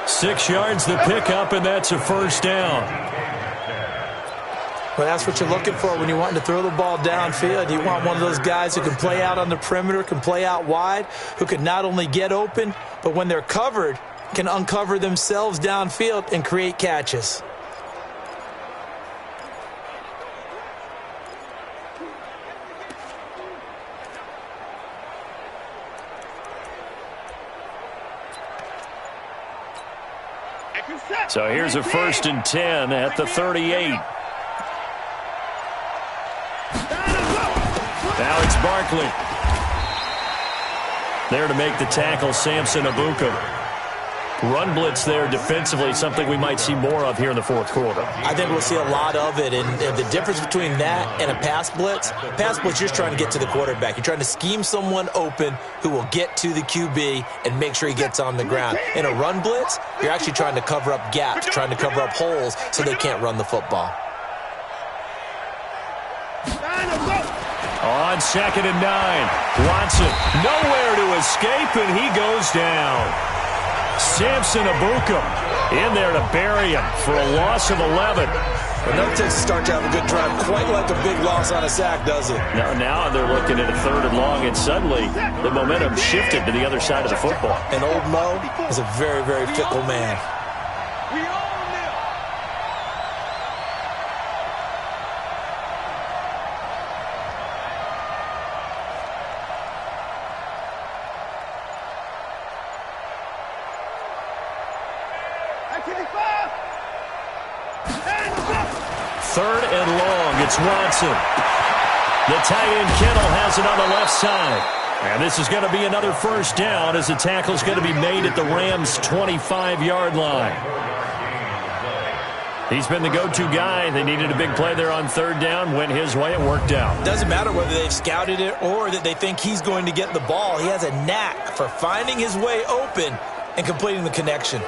6 yards the pickup, and that's a first down. Well, that's what you're looking for when you're wanting to throw the ball downfield. You want one of those guys who can play out on the perimeter, can play out wide, who can not only get open, but when they're covered, can uncover themselves downfield and create catches. So here's a 1st and 10 at the 38. Now it's Barkley. There to make the tackle, Samson Abuka. Run blitz there defensively, something we might see more of here in the fourth quarter. I think we'll see a lot of it, and the difference between that and a pass blitz, you're just trying to get to the quarterback. You're trying to scheme someone open who will get to the QB and make sure he gets on the ground. In a run blitz, you're actually trying to cover up gaps, trying to cover up holes so they can't run the football. On 2nd and 9, Watson nowhere to escape, and he goes down. Samson Abuka in there to bury him for a loss of 11. Well, never takes a start to have a good drive, quite like a big loss on a sack, does it? Now they're looking at a 3rd and long, and suddenly the momentum shifted to the other side of the football. And old Mo is a very, very fickle man. We own them. Third and long, it's Watson. The tight end Kittle has it on the left side. And this is going to be another first down as the tackle's going to be made at the Rams' 25-yard line. He's been the go-to guy. They needed a big play there on third down. Went his way. It worked out. Doesn't matter whether they've scouted it or that they think he's going to get the ball. He has a knack for finding his way open and completing the connection.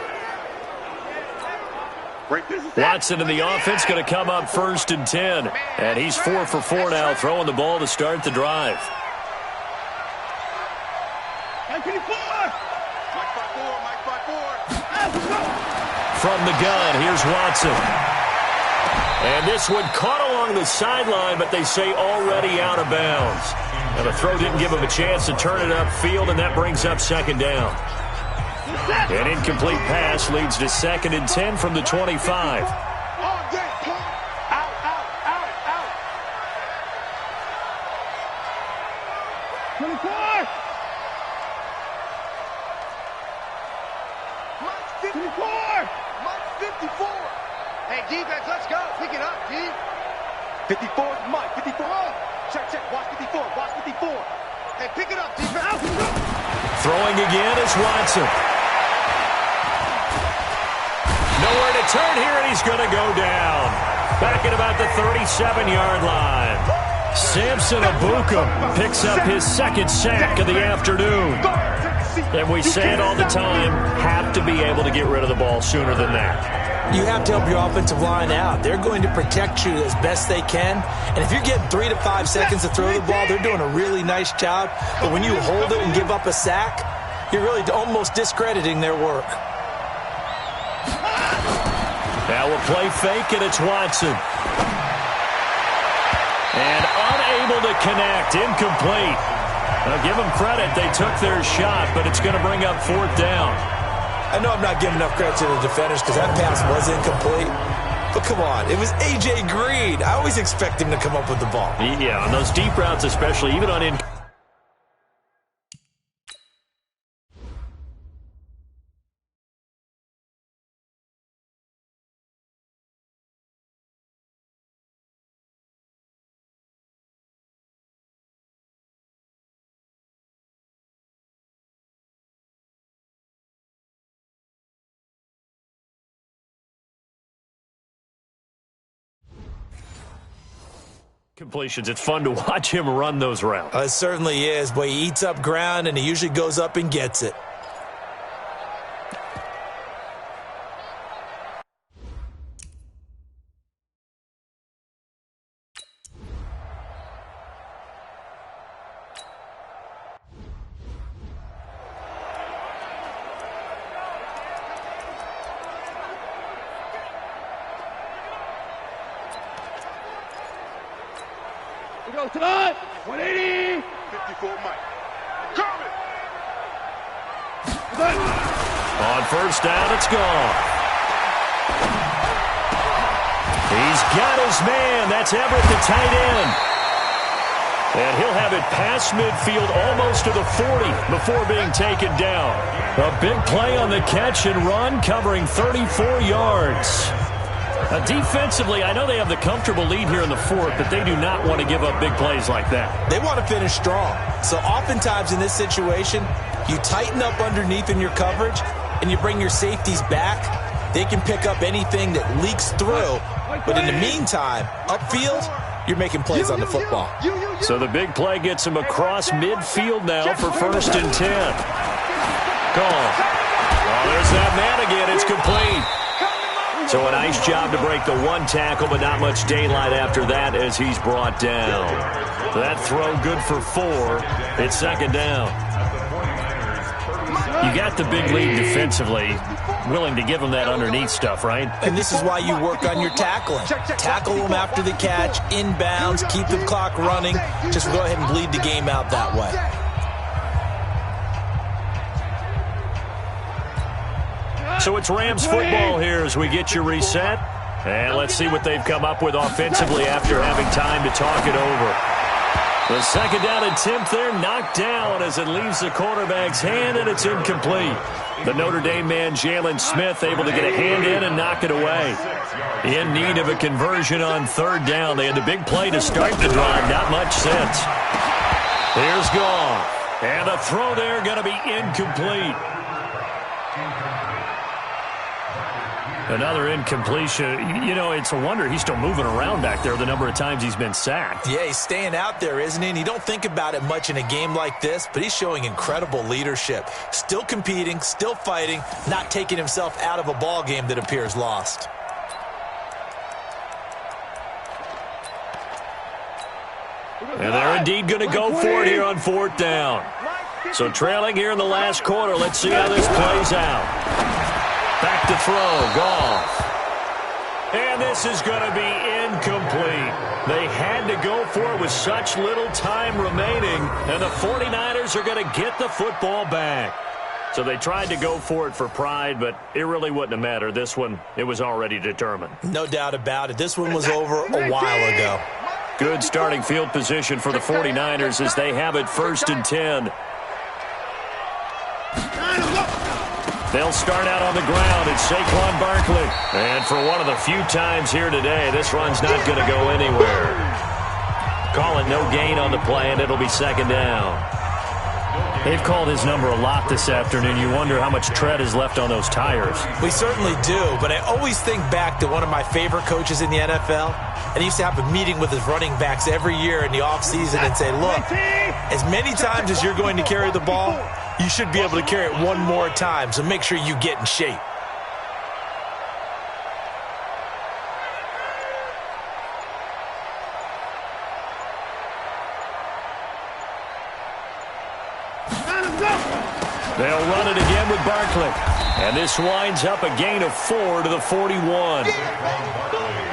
Watson in the offense going to come up 1st and 10. And he's 4 for 4 now, throwing the ball to start the drive. From the gun, here's Watson. And this one caught along the sideline, but they say already out of bounds. And the throw didn't give him a chance to turn it upfield, and that brings up 2nd down. An incomplete pass leads to 2nd and 10 from the 25. Hey, defense, let's go. Pick it up, D. 54, Mike. 54. Check. Watch 54. Watch 54. Hey, pick it up, defense. Throwing again is Watson. Nowhere to turn here, and he's going to go down. Back at about the 37-yard line. Samson Ebukam picks up his 2nd sack of the afternoon. And we say it all the time, have to be able to get rid of the ball sooner than that. You have to help your offensive line out. They're going to protect you as best they can. And if you're getting 3 to 5 seconds to throw the ball, they're doing a really nice job. But when you hold it and give up a sack, you're really almost discrediting their work. Now we'll play fake, and it's Watson. And unable to connect, incomplete. Now give them credit, they took their shot, but it's going to bring up 4th down. I know I'm not giving enough credit to the defenders because that pass was incomplete. But come on, it was A.J. Green. I always expect him to come up with the ball. Yeah, on those deep routes especially, even on in. Completions. It's fun to watch him run those routes. It certainly is, but he eats up ground, and he usually goes up and gets it. We go tonight. 180. 54, Mike. Coming. On 1st down, it's gone. He's got his man. That's Everett, the tight end. And he'll have it past midfield almost to the 40 before being taken down. A big play on the catch and run, covering 34 yards. Defensively, I know they have the comfortable lead here in the 4th, but they do not want to give up big plays like that. They want to finish strong. So oftentimes in this situation, you tighten up underneath in your coverage, and you bring your safeties back. They can pick up anything that leaks through. But in the meantime, upfield, you're making plays on the football. So the big play gets him across midfield now for 1st and 10. Gone. Well, there's that man again. It's complete. So a nice job to break the 1 tackle, but not much daylight after that as he's brought down. That throw good for 4. It's 2nd down. You got the big lead defensively. Willing to give them that underneath stuff, right? And this is why you work on your tackling. Tackle them after the catch, inbounds, keep the clock running. Just go ahead and bleed the game out that way. So it's Rams football here as we get you reset. And let's see what they've come up with offensively after having time to talk it over. The 2nd down attempt there knocked down as it leaves the quarterback's hand, and it's incomplete. The Notre Dame man, Jalen Smith, able to get a hand in and knock it away. In need of a conversion on 3rd down. They had the big play to start the drive. Not much sense. Here's Gone. And the throw there going to be incomplete. Another incompletion. You know, it's a wonder he's still moving around back there the number of times he's been sacked. Yeah, he's staying out there, isn't he? And you don't think about it much in a game like this, but he's showing incredible leadership. Still competing, still fighting, not taking himself out of a ball game that appears lost. And they're indeed going to go for it here on 4th down. So trailing here in the last quarter. Let's see how this plays out. Back to throw. Goff. And this is going to be incomplete. They had to go for it with such little time remaining. And the 49ers are going to get the football back. So they tried to go for it for pride, but it really wouldn't have mattered. This one, it was already determined. No doubt about it. This one was over a while ago. Good starting field position for the 49ers as they have it 1st and 10. They'll start out on the ground. It's Saquon Barkley. And for one of the few times here today, this run's not going to go anywhere. Call it no gain on the play, and it'll be 2nd down. They've called his number a lot this afternoon. You wonder how much tread is left on those tires. We certainly do, but I always think back to one of my favorite coaches in the NFL, and he used to have a meeting with his running backs every year in the offseason and say, look, as many times as you're going to carry the ball, you should be able to carry it one more time, so make sure you get in shape. They'll run it again with Barkley. And this winds up a gain of 4 to the 41.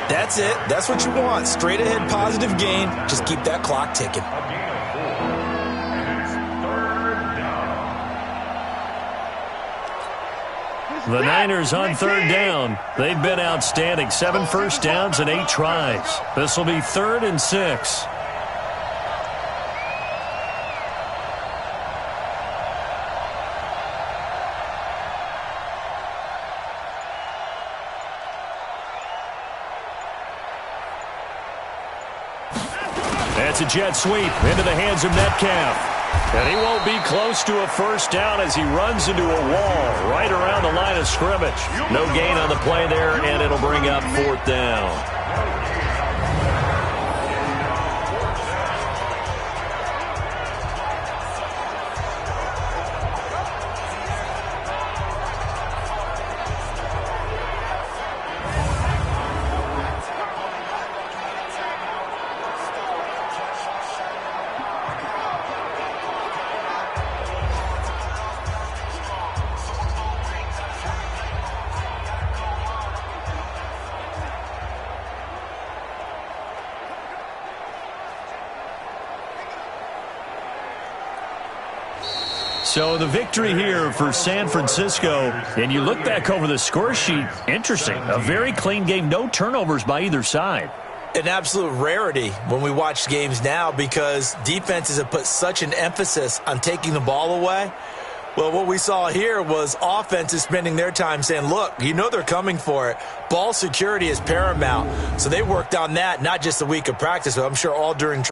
That's it. That's what you want. Straight ahead positive gain. Just keep that clock ticking. The Niners on 3rd down. They've been outstanding. 7 first downs and 8 tries. This will be 3rd and 6. That's a jet sweep into the hands of Metcalf. And he won't be close to a 1st down as he runs into a wall right around the line of scrimmage. No gain on the play there, and it'll bring up 4th down. So the victory here for San Francisco, and you look back over the score sheet, interesting. A very clean game, no turnovers by either side. An absolute rarity when we watch games now because defenses have put such an emphasis on taking the ball away. Well, what we saw here was offenses spending their time saying, look, you know they're coming for it. Ball security is paramount. So they worked on that, not just a week of practice, but I'm sure all during